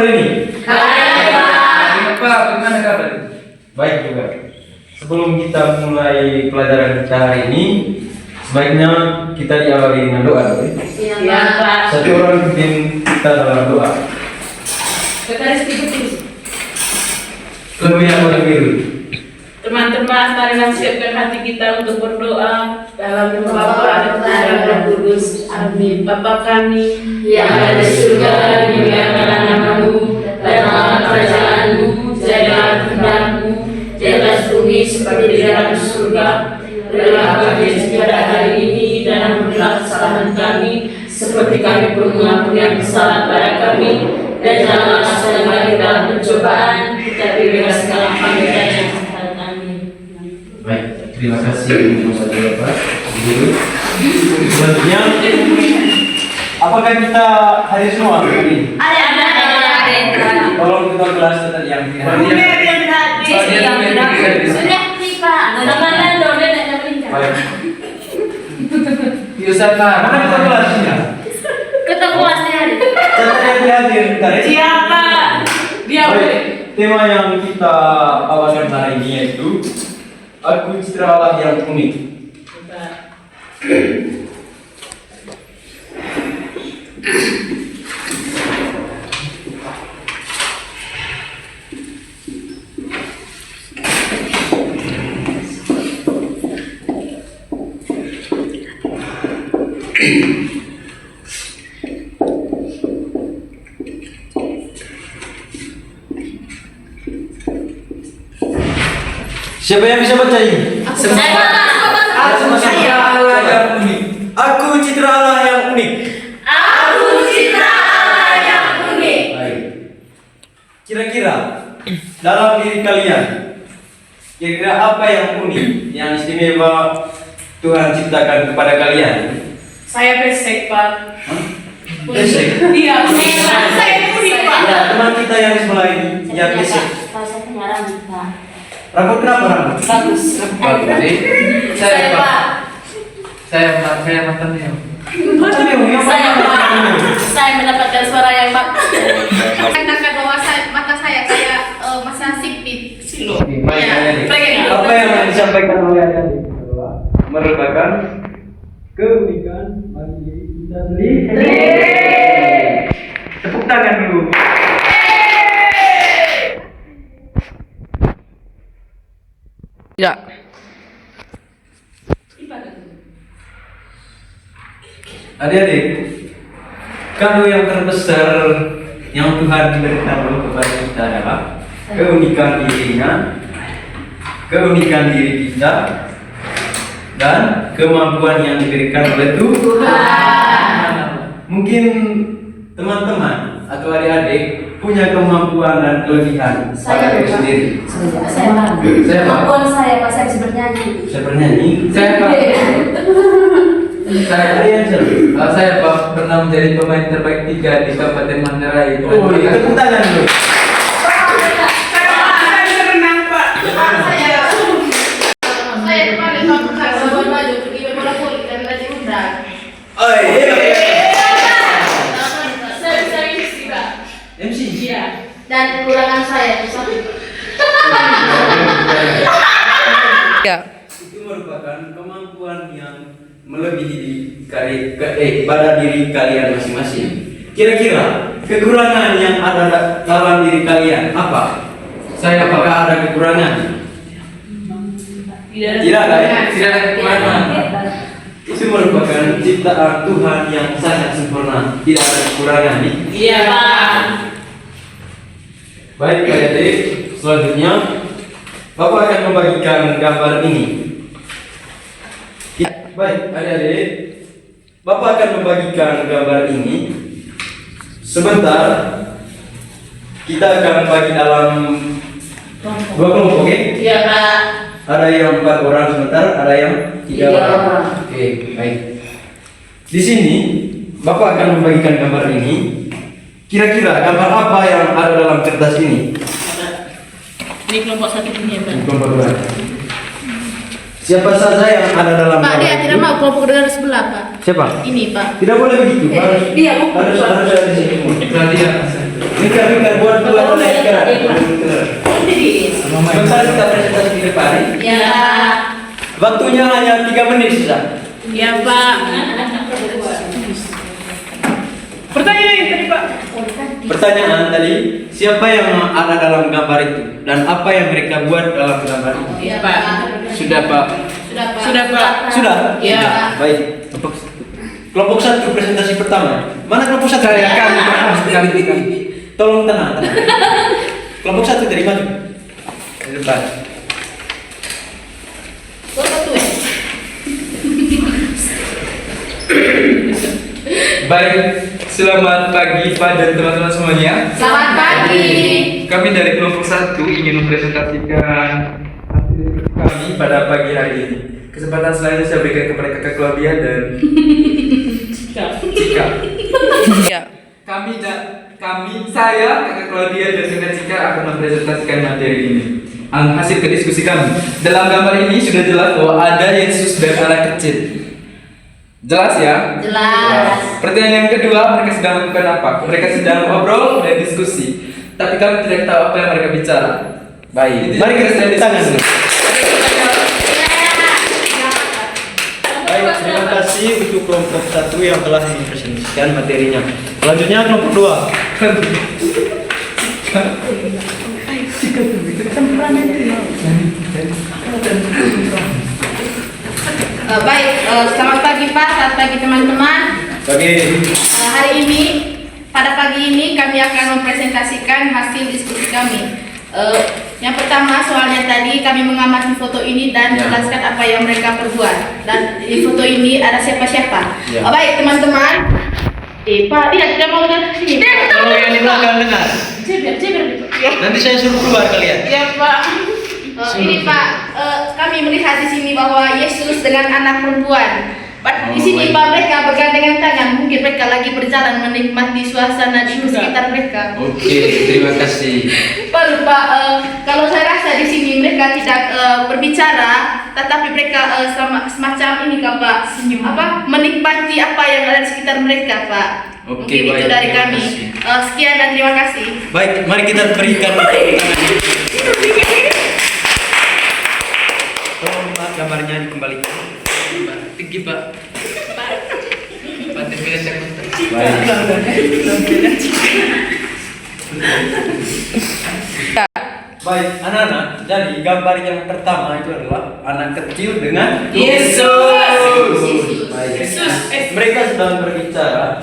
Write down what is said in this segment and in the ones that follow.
hari ini? Baik, Pak, bagaimana kabar? Baik juga. Sebelum kita mulai pelajaran kita hari ini, sebaiknya kita diawali dengan doa. Iya, Pak. Satu orang pimpin kita dalam doa. Lebih apa lebih dulu? Teman-teman, marilah siapkan hati kita untuk berdoa dalam nama Bapa dan Putra dan Roh Kudus. Amin. Bapa kami yang ada di surga, dimuliakanlah namamu, datanglah kerajaanmu, jadilah kehendakmu, di atas bumi seperti di dalam surga. Berilah kami pada hari ini dan ampunilah kesalahan kami, seperti kami pun mengampuni yang bersalah pada kami. Dan janganlah masukkan kami dalam pencobaan, tapi bebaskanlah kami dari yang jahat. Amin. Baik, terima kasih untuk Bapak. Selanjutnya, apakah kita hadir semua hari ini? Ada. Tolong kita kelas tetap yang Sudah nih Pak. Teman-teman dong, dia tidak berbincang. baik. Yusuf, mana kita kelasnya? Ketemu asli hari. Saya hadir. Siapa? Dia Baik, tema yang kita bawakan hari ini yaitu Aku Citra Allah yang unik. Siapa yang bisa baca ini? Aku Citra Allah yang unik. Aku Citra Allah yang unik. Baik. Kira-kira dalam diri kalian, kira-kira apa yang unik, yang istimewa Tuhan ciptakan kepada kalian? Saya pesek Pak. Besek. Iya, saya unik Pak. Ya, teman kita yang mulai ya besek. Kalau saya punya rambut, Pak. Rambut kenapa rambut? Bagus. Jadi Saya Pak. saya makannya. Macam yang Saya mendapatkan suara yang Pak. Katakan bahwa mata saya kayak masa sipit. Baik, Ya, Adik. Apa yang disampaikan oleh Adik merupakan keunikan bagi diri kita sendiri. Tepuk tangan dulu. Ya. Adik-adik, kalau yang terbesar yang Tuhan berikan kepada kita adalah keunikan dirinya, keunikan diri kita, dan kemampuan yang diberikan oleh Tuhan. Mungkin teman-teman atau adik-adik punya kemampuan dan kelebihan pada diri sendiri. Saya Pak. Saya Pak. Kemampuan saya Pak, saya bisa bernyanyi. Bisa bernyanyi. Saya Pak. Saya Pak pernah menjadi pemain terbaik 3 di Kabupaten Manggarai. Oh, tepuk tangan dulu. Saya kemarin waktu saya baju pergi bola voli dan lagi undang. Oh iya. Saya bisa isi Pak. MC. Iya. Dan kekurangan saya satu. Ya. Itu merupakan kemampuan yang melebihi pada diri kalian masing-masing. Kira-kira kekurangan yang ada dalam diri kalian apa? Saya Pak. Apakah ada kekurangan? Tidak ada ya? Tidak ada kekurangan. Itu merupakan ciptaan Tuhan yang sangat sempurna, tidak ada kekurangan. Iya Pak. Baik adik-adik, selanjutnya Bapak akan membagikan gambar ini. Baik adik-adik, Bapak akan membagikan gambar ini. Sebentar, kita akan bagi dalam 2 kelompok, oke? Iya Pak. Ada yang 4 orang sebentar, ada yang 3 orang. Oke, baik. Di sini Bapak akan membagikan gambar ini. Kira-kira gambar apa yang ada dalam kertas ini? Ini kelompok satu punya Pak. Kelompok 2. Siapa saja yang ada dalam Pak, gambar dia ini? tidak mau kelompok dengan sebelah Pak. Siapa? Ini Pak. Tidak boleh begitu. Dia bukan, Harus Pak. ada di sini. Berarti ya. Mika buat naikkan. Sebentar kita presentasi di depan. Ya. Waktunya hanya 3 menit saja. Ya Pak. Pertanyaan yang tadi Pak. Pertanyaan tadi, siapa yang ada dalam gambar itu dan apa yang mereka buat dalam gambar itu? Ya Pak. Sudah Pak. Sudah Pak. Sudah? Ya. Baik. Kelompok 1 presentasi pertama. Mana kelompok 1? Kami. Tolong tenang. Kelompok 1 dari maju. Di depan. Baik, selamat pagi Pak dan teman-teman semuanya. Selamat pagi. Kami dari kelompok 1 ingin mempresentasikan hasil kami pada pagi hari ini. Kesempatan selanjutnya saya berikan kepada Kakak Claudia dan Cika. Ya. Saya, Kakak Claudia dan Kakak Cika akan mempresentasikan materi ini. Hasil ke diskusi kami. Dalam gambar ini sudah jelas bahwa ada Yesus dan anak kecil. Jelas ya? Jelas. Pertanyaan yang kedua, mereka sedang melakukan apa? Mereka sedang ngobrol dan diskusi. Tapi kami tidak tahu apa yang mereka bicara. Baik. Itu Mari kita yang tepuk tangan. diskusi. Baik, terima kasih untuk kelompok 1 yang telah mempresentasikan materinya. Selanjutnya kelompok 2. Baik, selamat pagi Pak, selamat pagi teman-teman. Bagi Hari ini, pada pagi ini kami akan mempresentasikan hasil diskusi kami. Yang pertama, soalnya tadi kami mengamati foto ini dan menjelaskan apa yang mereka perbuat. Dan di foto ini ada siapa-siapa. Ya. Baik teman-teman. Pak, dia tidak mau lihat sini. kalau yang di belakang dengar, Ceber. Ya. nanti saya suruh keluar kalian. Ya Pak. Ini Pak, kami melihat di sini bahwa Yesus dengan anak perempuan. Di sini Pak, mereka bergandengan tangan. Mungkin mereka lagi berjalan menikmati suasana di sekitar mereka. Oke, terima kasih. Pak, kalau saya rasa di sini mereka tidak berbicara, tetapi mereka semacam ini Kak Pak, menikmati apa yang ada di sekitar mereka Pak. Oke, Mungkin itu baik, dari terima kami. kasih. Sekian dan terima kasih. Baik, mari kita berikan tolong Pak, gambarnya dikembalikan. Tinggi Pak. Baik, anak-anak, jadi gambar yang pertama itu adalah anak kecil dengan Yesus. Baik. Yesus. Mereka sedang berbicara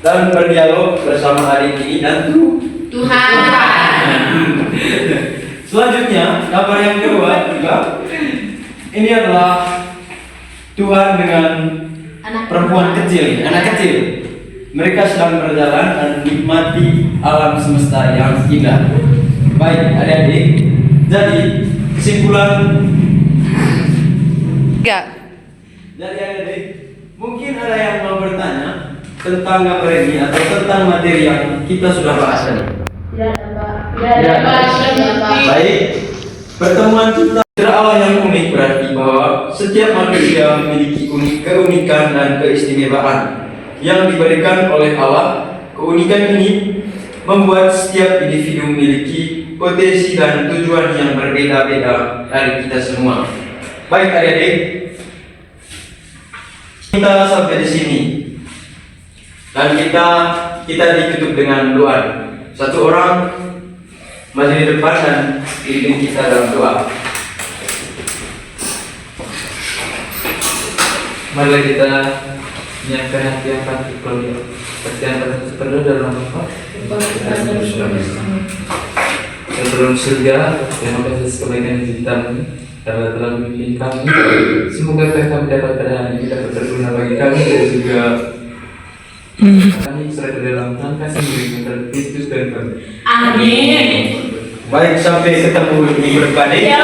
dan berdialog bersama hari ini dan Tuhan. selanjutnya gambar yang kedua juga ini adalah Tuhan dengan perempuan kecil, anak kecil. Mereka sedang berjalan dan menikmati alam semesta yang indah. Baik, adik-adik. Jadi kesimpulan. Jadi adik-adik, mungkin ada yang mau bertanya tentang gambar ini atau tentang materi yang kita sudah bahas tadi. Tidak Pak. Baik, pertemuan kita Allah yang unik berarti bahwa setiap manusia memiliki keunikan dan keistimewaan yang diberikan oleh Allah. Keunikan ini membuat setiap individu memiliki potensi dan tujuan yang berbeda-beda dari kita semua. Baik adik-adik, kita sampai di sini dan kita ditutup dengan doa. Satu orang maju di depan dan pimpin kita dalam doa. Mari kita menyiapkan hati yang pasti Claudia. Percaya pada sepenuh dalam apa? Sebelum surga, terima kasih kebaikan hitam karena telah membimbing kami. Semoga apa yang kami dapat pada hari ini dapat berguna bagi kami dan juga kami serta dalam Tuhan kasih mengenal Kristus dan kami. Amin. Baik, sampai ketemu minggu depan. Ya.